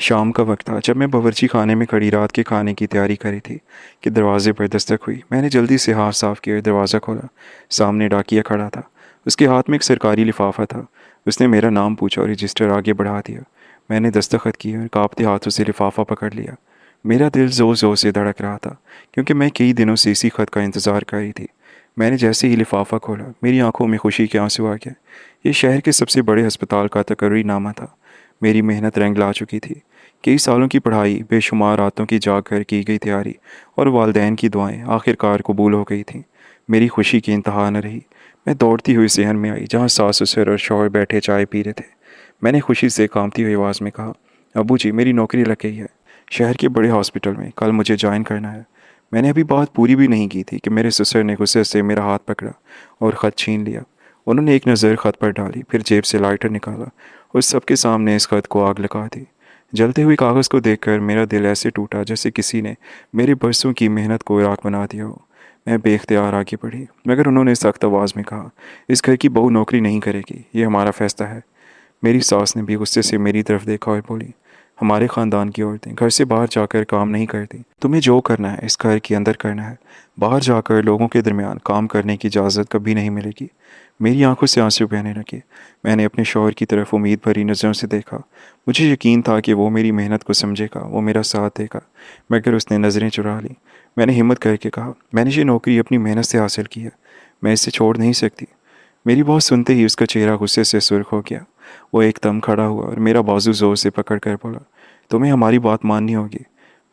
शाम का वक्त था जब मैं बावर्ची खाने में खड़ी रात के खाने की तैयारी करी थी कि दरवाजे पर दस्तक हुई। मैंने जल्दी से हाथ साफ किया, दरवाज़ा खोला। सामने डाकिया खड़ा था। उसके हाथ में एक सरकारी लिफाफा था। उसने मेरा नाम पूछा और रजिस्टर आगे बढ़ा दिया। मैंने दस्तखत किए और कांपते हाथों से लिफाफा पकड़ लिया। मेरा दिल ज़ोर ज़ोर से धड़क रहा था क्योंकि मैं कई दिनों से इसी खत का इंतज़ार कर रही थी। मैंने जैसे ही लिफाफा खोला, मेरी आंखों में खुशी के आंसू आ गए। ये शहर के सबसे बड़े अस्पताल का तकर्रीनामा था। मेरी मेहनत रंग ला चुकी थी। कई सालों की पढ़ाई, बेशुमार रातों की जाग कर की गई तैयारी और वालदैन की दुआएं आखिरकार कबूल हो गई थीं। मेरी खुशी की इंतहा न रही। मैं दौड़ती हुई सहन में आई जहाँ सास ससुर और शौहर बैठे चाय पी रहे थे। मैंने खुशी से कांपती हुई आवाज़ में कहा, अबू जी, मेरी नौकरी लग गई है, शहर के बड़े हॉस्पिटल में। कल मुझे ज्वाइन करना है। मैंने अभी बात पूरी भी नहीं की थी कि मेरे ससुर ने गुस्से से मेरा हाथ पकड़ा और ख़त छीन लिया। उन्होंने एक नज़र ख़त पर डाली, फिर जेब से लाइटर निकाला और सबके सामने इस खत को आग लगा दी। जलते हुए कागज़ को देखकर मेरा दिल ऐसे टूटा जैसे किसी ने मेरे बरसों की मेहनत को राख बना दिया हो। मैं बेख्तियार आगे बढ़ी, मगर उन्होंने सख्त आवाज़ में कहा, इस घर की बहू नौकरी नहीं करेगी, ये हमारा फैसला है। मेरी सास ने भी गुस्से से मेरी तरफ देखा और बोली, हमारे ख़ानदान की औरतें घर से बाहर जाकर काम नहीं करती। तुम्हें जो करना है इस घर के अंदर करना है। बाहर जाकर लोगों के दरमियान काम करने की इजाज़त कभी नहीं मिलेगी। मेरी आंखों से आंसू बहने लगे। मैंने अपने शौहर की तरफ उम्मीद भरी नज़रों से देखा। मुझे यकीन था कि वो मेरी मेहनत को समझेगा, वो मेरा साथ देगा, मगर उसने नज़रें चुरा ली। मैंने हिम्मत करके कहा, मैंने ये नौकरी अपनी मेहनत से हासिल की है, मैं इसे छोड़ नहीं सकती। मेरी बात सुनते ही उसका चेहरा गुस्से से सुर्ख हो गया। वो एकदम खड़ा हुआ और मेरा बाजू ज़ोर से पकड़ कर बोला, तुम्हें हमारी बात माननी होगी।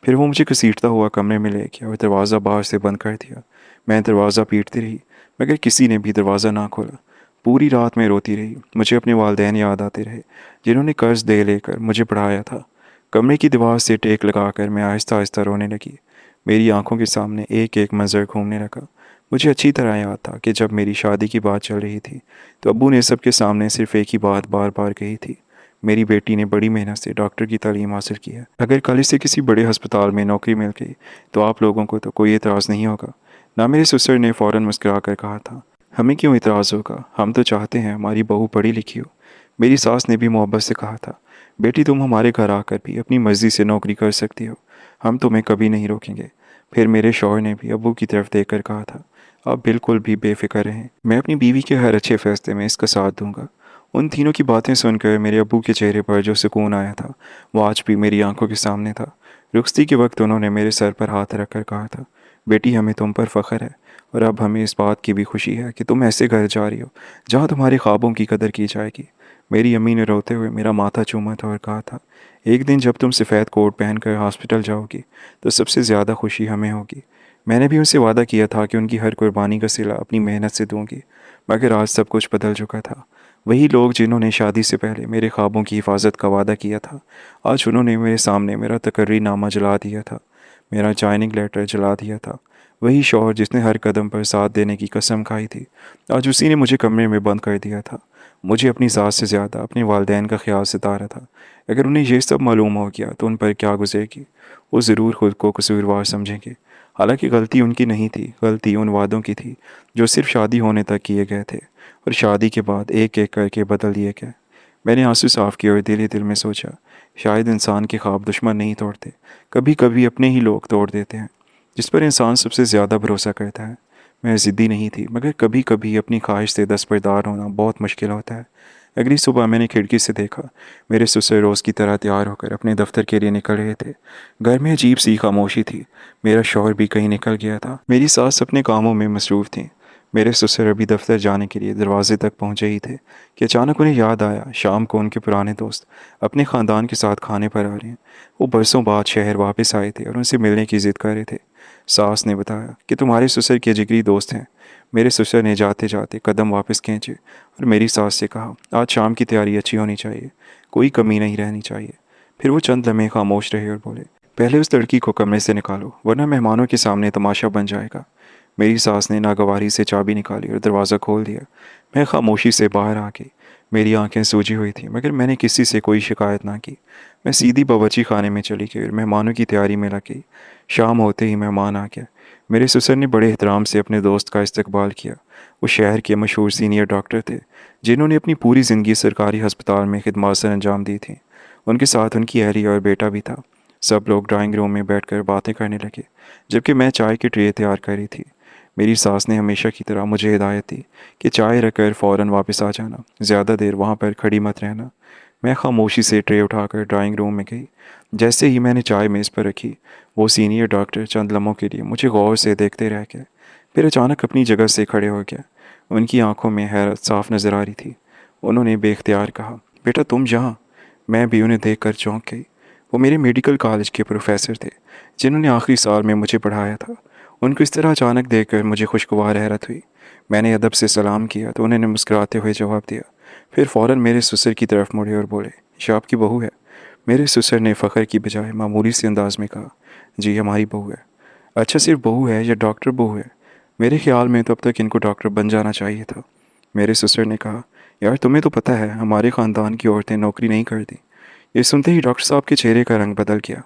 फिर वो मुझे घसीटता हुआ कमरे में ले गया और दरवाज़ा बाहर से बंद कर दिया। मैं दरवाज़ा पीटती रही, मगर किसी ने भी दरवाज़ा ना खोला। पूरी रात मैं रोती रही। मुझे अपने वालदैन याद आते रहे, जिन्होंने कर्ज दे लेकर मुझे पढ़ाया था। कमरे की दीवार से टेक लगाकर मैं आहिस्ता आहिस्ता रोने लगी। मेरी आंखों के सामने एक एक मंजर घूमने लगा। मुझे अच्छी तरह याद था कि जब मेरी शादी की बात चल रही थी तो अब्बू ने सबके सामने सिर्फ एक ही बात बार बार कही थी, मेरी बेटी ने बड़ी मेहनत से डॉक्टर की तालीम हासिल की है। अगर कल इसे किसी बड़े अस्पताल में नौकरी मिल गई तो आप लोगों को तो कोई एतराज़ नहीं होगा ना। मेरे ससुर ने फ़ौरन मुस्कुरा कर कहा था, हमें क्यों इतराज़ होगा, हम तो चाहते हैं हमारी बहू पढ़ी लिखी हो। मेरी सास ने भी मोहब्बत से कहा था, बेटी तुम हमारे घर आकर भी अपनी मर्ज़ी से नौकरी कर सकती हो, हम तुम्हें कभी नहीं रोकेंगे। फिर मेरे शौहर ने भी अब्बू की तरफ देख कर कहा था, आप बिल्कुल भी बेफिक्र रहें, मैं अपनी बीवी के हर अच्छे फैसले में इसका साथ दूंगा। उन तीनों की बातें सुनकर मेरे अब्बू के चेहरे पर जो सुकून आया था वो आज भी मेरी आंखों के सामने था। रुखसती के वक्त उन्होंने मेरे सर पर हाथ रख कर कहा था, बेटी हमें तुम पर फ़ख्र है और अब हमें इस बात की भी खुशी है कि तुम ऐसे घर जा रही हो जहाँ तुम्हारे ख्वाबों की कदर की जाएगी। मेरी अम्मी ने रोते हुए मेरा माथा चूमा था और कहा था, एक दिन जब तुम सफ़ेद कोट पहनकर हॉस्पिटल जाओगी तो सबसे ज़्यादा खुशी हमें होगी। मैंने भी उनसे वादा किया था कि उनकी हर कुर्बानी का सिला अपनी मेहनत से दूंगी, मगर आज सब कुछ बदल चुका था। वही लोग जिन्होंने शादी से पहले मेरे ख्वाबों की हिफाजत का वादा किया था, आज उन्होंने मेरे सामने मेरा तकर्रीनामा जला दिया था, मेरा जॉइनिंग लेटर जला दिया था। वही शौहर जिसने हर कदम पर साथ देने की कसम खाई थी, आज उसी ने मुझे कमरे में बंद कर दिया था। मुझे अपनी सास से ज़्यादा अपने वालदैन का ख्याल सता रहा था। अगर उन्हें यह सब मालूम हो गया तो उन पर क्या गुजरेगी। वो ज़रूर खुद को कसूरवार समझेंगे। हालांकि गलती उनकी नहीं थी, गलती उन वादों की थी जो सिर्फ शादी होने तक किए गए थे और शादी के बाद एक एक करके बदल दिए गए। मैंने आंसू साफ किए और दिल ही दिल में सोचा, शायद इंसान के ख्वाब दुश्मन नहीं तोड़ते, कभी कभी अपने ही लोग तोड़ देते हैं जिस पर इंसान सबसे ज़्यादा भरोसा करता है। मैं ज़िद्दी नहीं थी, मगर कभी कभी अपनी ख्वाहिश से दस्तबरदार होना बहुत मुश्किल होता है। अगली सुबह मैंने खिड़की से देखा, मेरे ससुर रोज़ की तरह तैयार होकर अपने दफ्तर के लिए निकल रहे थे। घर में अजीब सी खामोशी थी। मेरा शौहर भी कहीं निकल गया था, मेरी सास अपने कामों में मसरूफ़ थी। मेरे ससुर अभी दफ्तर जाने के लिए दरवाजे तक पहुंचे ही थे कि अचानक उन्हें याद आया, शाम को उनके पुराने दोस्त अपने ख़ानदान के साथ खाने पर आ रहे हैं। वो बरसों बाद शहर वापस आए थे और उनसे मिलने की ज़िद कर रहे थे। सास ने बताया कि तुम्हारे ससुर के जिगरी दोस्त हैं। मेरे ससुर ने जाते जाते कदम वापस खींचे और मेरी सास से कहा, आज शाम की तैयारी अच्छी होनी चाहिए, कोई कमी नहीं रहनी चाहिए। फिर वो चंद लम्हे खामोश रहे और बोले, पहले उस लड़की को कमरे से निकालो, वरना मेहमानों के सामने तमाशा बन जाएगा। मेरी सास ने नागवारी से चाबी निकाली और दरवाज़ा खोल दिया। मैं खामोशी से बाहर आ गई। मेरी आंखें सूजी हुई थी, मगर मैंने किसी से कोई शिकायत ना की। मैं सीधी बावर्ची खाने में चली गई और मेहमानों की तैयारी में लग गई। शाम होते ही मेहमान आ गया। मेरे ससुर ने बड़े एहतराम से अपने दोस्त का इस्तकबाल किया। वो शहर के मशहूर सीनियर डॉक्टर थे, जिन्होंने अपनी पूरी ज़िंदगी सरकारी हस्पताल में खिदमत सर अंजाम दी थी। उनके साथ उनकी अहली और बेटा भी था। सब लोग ड्राइंग रूम में बैठकर बातें करने लगे, जबकि मैं चाय की ट्रे तैयार कर रही थी। मेरी सास ने हमेशा की तरह मुझे हिदायत दी कि चाय रखकर फ़ौरन वापस आ जाना, ज़्यादा देर वहाँ पर खड़ी मत रहना। मैं खामोशी से ट्रे उठाकर ड्राइंग रूम में गई। जैसे ही मैंने चाय मेज़ पर रखी, वो सीनियर डॉक्टर चंद लम्हों के लिए मुझे गौर से देखते रह गए, फिर अचानक अपनी जगह से खड़े हो गए। उनकी आंखों में हैरत साफ नज़र आ रही थी। उन्होंने बेख्तियार कहा, बेटा तुम यहाँ। मैं भी उन्हें देखकर चौंक गई। वो मेरे मेडिकल कॉलेज के प्रोफेसर थे, जिन्होंने आखिरी साल में मुझे पढ़ाया था। उनको इस तरह अचानक देखकर मुझे खुशगवार हैरत हुई। मैंने अदब से सलाम किया तो उन्होंने मुस्कुराते हुए जवाब दिया। फिर फ़ौरन मेरे ससुर की तरफ मुड़े और बोले, ये आपकी बहू है? मेरे ससुर ने फ़ख्र की बजाय मामूली से अंदाज में कहा, जी हमारी बहू है। अच्छा, सिर्फ बहू है या डॉक्टर बहू है? मेरे ख्याल में तो अब तक इनको डॉक्टर बन जाना चाहिए था। मेरे ससुर ने कहा, यार तुम्हें तो पता है हमारे ख़ानदान की औरतें नौकरी नहीं करती। ये सुनते ही डॉक्टर साहब के चेहरे का रंग बदल गया।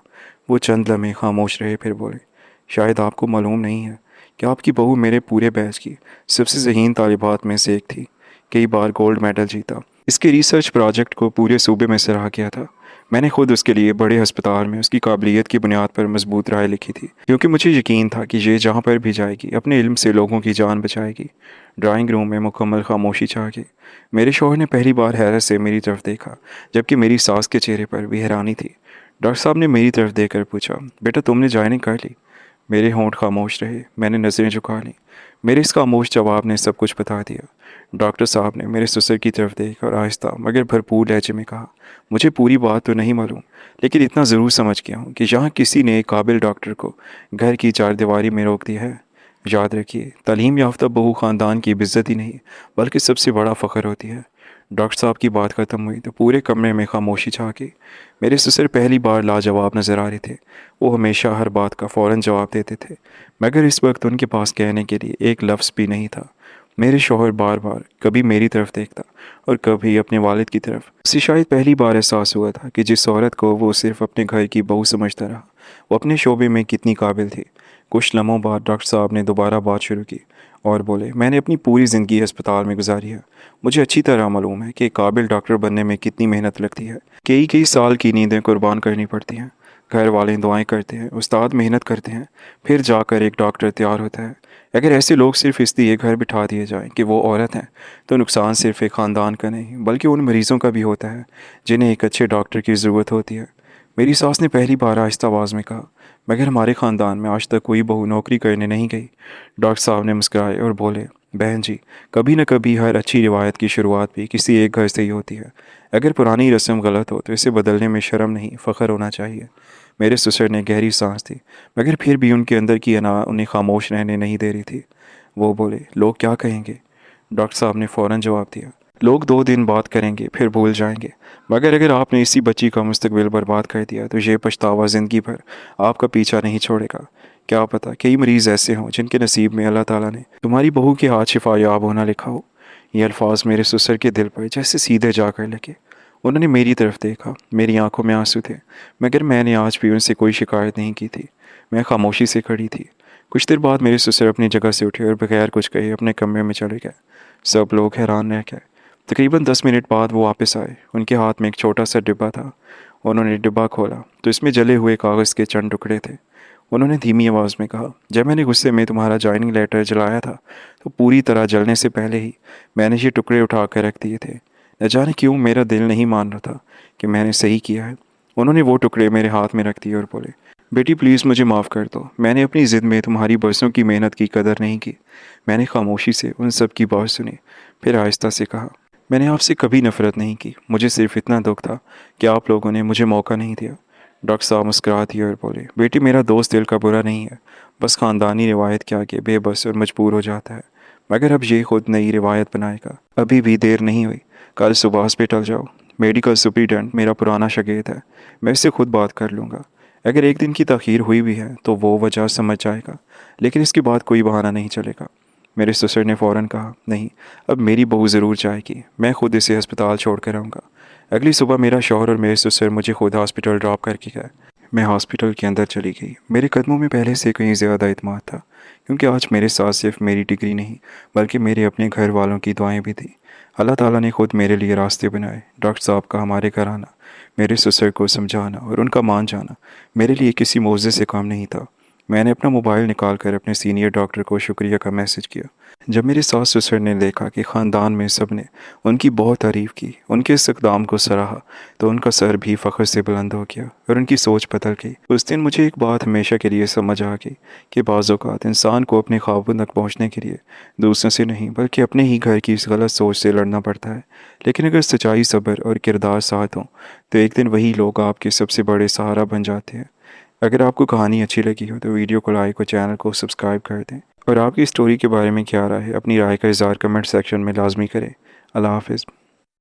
वो चंद लम्हे खामोश रहे, फिर बोले, शायद आपको मालूम नहीं है कि आपकी बहू मेरे पूरे बैच की सबसे ज़हीन तालिबात में से एक थी। कई बार गोल्ड मेडल जीता। इसके रिसर्च प्रोजेक्ट को पूरे सूबे में सराहा गया था। मैंने खुद उसके लिए बड़े अस्पताल में उसकी काबिलियत की बुनियाद पर मजबूत राय लिखी थी, क्योंकि मुझे यकीन था कि ये जहाँ पर भी जाएगी अपने इल्म से लोगों की जान बचाएगी। ड्राइंग रूम में मुकम्मल खामोशी छा गई। मेरे शौहर ने पहली बार हैरत से मेरी तरफ देखा, जबकि मेरी सास के चेहरे पर भी हैरानी थी। डॉक्टर साहब ने मेरी तरफ देखकर पूछा, बेटा तुमने ज्वाइनिंग कर ली? मेरे होंठ खामोश रहे। मैंने नज़रें झुका लीं। मेरे इस खामोश जवाब ने सब कुछ बता दिया। डॉक्टर साहब ने मेरे ससुर की तरफ देख और आहिस्ता मगर भरपूर लहजे में कहा, मुझे पूरी बात तो नहीं मालूम, लेकिन इतना ज़रूर समझ गया हूँ कि यहाँ किसी ने एक काबिल डॉक्टर को घर की चारदीवारी में रोक दिया है। याद रखिए, तालीम याफ्ता बहू ख़ानदान की बेइज्जत ही नहीं बल्कि सबसे बड़ा फ़ख्र होती है। डॉक्टर साहब की बात ख़त्म हुई तो पूरे कमरे में खामोशी छा गई। मेरे ससुर पहली बार लाजवाब नज़र आ रहे थे। वो हमेशा हर बात का फ़ौरन जवाब देते थे, मगर इस वक्त उनके पास कहने के लिए एक लफ्ज़ भी नहीं था। मेरे शौहर बार बार कभी मेरी तरफ देखता और कभी अपने वालिद की तरफ। उसे शायद पहली बार एहसास हुआ था कि जिस औरत को वो सिर्फ अपने घर की बहू समझता रहा, वो अपने शोबे में कितनी काबिल थी। कुछ लम्हों बाद डॉक्टर साहब ने दोबारा बात शुरू की और बोले, मैंने अपनी पूरी ज़िंदगी अस्पताल में गुजारी है। मुझे अच्छी तरह मालूम है कि काबिल डॉक्टर बनने में कितनी मेहनत लगती है। कई कई साल की नींदें कुर्बान करनी पड़ती हैं। घर वाले दुआएं करते हैं, उस्ताद मेहनत करते हैं, फिर जाकर एक डॉक्टर तैयार होता है। अगर ऐसे लोग सिर्फ इसलिए घर बिठा दिए जाएं कि वो औरत हैं, तो नुकसान सिर्फ एक ख़ानदान का नहीं बल्कि उन मरीज़ों का भी होता है जिन्हें एक अच्छे डॉक्टर की ज़रूरत होती है। मेरी सास ने पहली बार आहिस्ता आवाज़ में कहा, मगर हमारे ख़ानदान में आज तक कोई बहू नौकरी करने नहीं गई। डॉक्टर साहब ने मुस्कराए और बोले, बहन जी, कभी न कभी हर अच्छी रिवायत की शुरुआत भी किसी एक घर से ही होती है। अगर पुरानी रस्म गलत हो तो इसे बदलने में शर्म नहीं फ़ख्र होना चाहिए। मेरे ससुर ने गहरी सांस दी, मगर फिर भी उनके अंदर की अना उन्हें खामोश रहने नहीं दे रही थी। वो बोले, लोग क्या कहेंगे? डॉक्टर साहब ने फ़ौरन जवाब दिया, लोग 2 दिन बात करेंगे फिर भूल जाएंगे, मगर अगर आपने इसी बच्ची का मुस्तकबिल बर्बाद कर दिया तो ये पछतावा ज़िंदगी भर आपका पीछा नहीं छोड़ेगा। क्या पता कई मरीज़ ऐसे हों जिनके नसीब में अल्लाह ताला ने तुम्हारी बहू के हाथ शिफा याब होना लिखा हो। ये अल्फाज मेरे ससुर के दिल पर जैसे सीधे जाकर लगे। उन्होंने मेरी तरफ देखा। मेरी आंखों में आंसू थे, मगर मैंने आज भी उनसे कोई शिकायत नहीं की थी। मैं खामोशी से खड़ी थी। कुछ देर बाद मेरे ससुर अपनी जगह से उठे और बगैर कुछ कहे अपने कमरे में चले गए। सब लोग हैरान रह गए। तकरीबन 10 मिनट बाद वो वापस आए। उनके हाथ में एक छोटा सा डिब्बा था। उन्होंने डिब्बा खोला तो इसमें जले हुए कागज़ के चंद टुकड़े थे। उन्होंने धीमी आवाज़ में कहा, जब मैंने गुस्से में तुम्हारा जॉइनिंग लेटर जलाया था तो पूरी तरह जलने से पहले ही मैंने ये टुकड़े उठा कर रख दिए थे। न जाने क्यों मेरा दिल नहीं मान रहा था कि मैंने सही किया है। उन्होंने वो टुकड़े मेरे हाथ में रख दिए और बोले, बेटी प्लीज़ मुझे माफ़ कर दो। मैंने अपनी ज़िद में तुम्हारी बरसों की मेहनत की कदर नहीं की। मैंने खामोशी से उन सब की बात सुनी, फिर आहिस्ता से कहा, मैंने आपसे कभी नफ़रत नहीं की। मुझे सिर्फ इतना दुख था कि आप लोगों ने मुझे मौका नहीं दिया। डॉक्टर साहब मुस्कुरा दिए और बोले, बेटी मेरा दोस्त दिल का बुरा नहीं है, बस ख़ानदानी रिवायत के आगे बेबस और मजबूर हो जाता है। मगर अब ये खुद नई रिवायत बनाएगा। अभी भी देर नहीं हुई, कल सुबह हॉस्पिटल जाओ। मेडिकल सुपरिटेंडेंट मेरा पुराना शागिर्द है, मैं इससे खुद बात कर लूँगा। अगर एक दिन की ताख़ीर हुई भी है तो वो वजह समझ जाएगा, लेकिन इसके बाद कोई बहाना नहीं चलेगा। मेरे ससुर ने फ़ौरन कहा, नहीं, अब मेरी बहू ज़रूर जाएगी। मैं खुद इसे अस्पताल छोड़ कर आऊँगा। अगली सुबह मेरा शौहर और मेरे ससुर मुझे खुद हॉस्पिटल ड्रॉप करके गए। मैं हॉस्पिटल के अंदर चली गई। मेरे कदमों में पहले से कहीं ज़्यादा इत्मीनान था, क्योंकि आज मेरे साथ सिर्फ मेरी डिग्री नहीं बल्कि मेरे अपने घर वालों की दुआएं भी थी। अल्लाह ताला ने खुद मेरे लिए रास्ते बनाए। डॉक्टर साहब का हमारे घर आना मेरे ससुर को समझाना और उनका मान जाना मेरे लिए किसी मौजे से काम नहीं था। मैंने अपना मोबाइल निकाल कर अपने सीनियर डॉक्टर को शुक्रिया का मैसेज किया। जब मेरे सास ससुर ने देखा कि ख़ानदान में सब ने उनकी बहुत तारीफ़ की, उनके इस इक़दाम को सराहा, तो उनका सर भी फ़ख्र से बुलंद हो गया और उनकी सोच बदल गई। उस दिन मुझे एक बात हमेशा के लिए समझ आ गई कि बाज़ औक़ात इंसान को अपने ख्वाबों तक पहुँचने के लिए दूसरों से नहीं बल्कि अपने ही घर की इस गलत सोच से लड़ना पड़ता है। लेकिन अगर सच्चाई, सब्र और किरदार साथ हों तो एक दिन वही लोग आपके सबसे बड़े सहारा बन जाते हैं। अगर आपको कहानी अच्छी लगी हो तो वीडियो को लाइक और चैनल को सब्सक्राइब कर दें। और आपकी स्टोरी के बारे में क्या राय है, अपनी राय का इज़हार कमेंट सेक्शन में लाजमी करें। अल्लाह हाफ़िज़।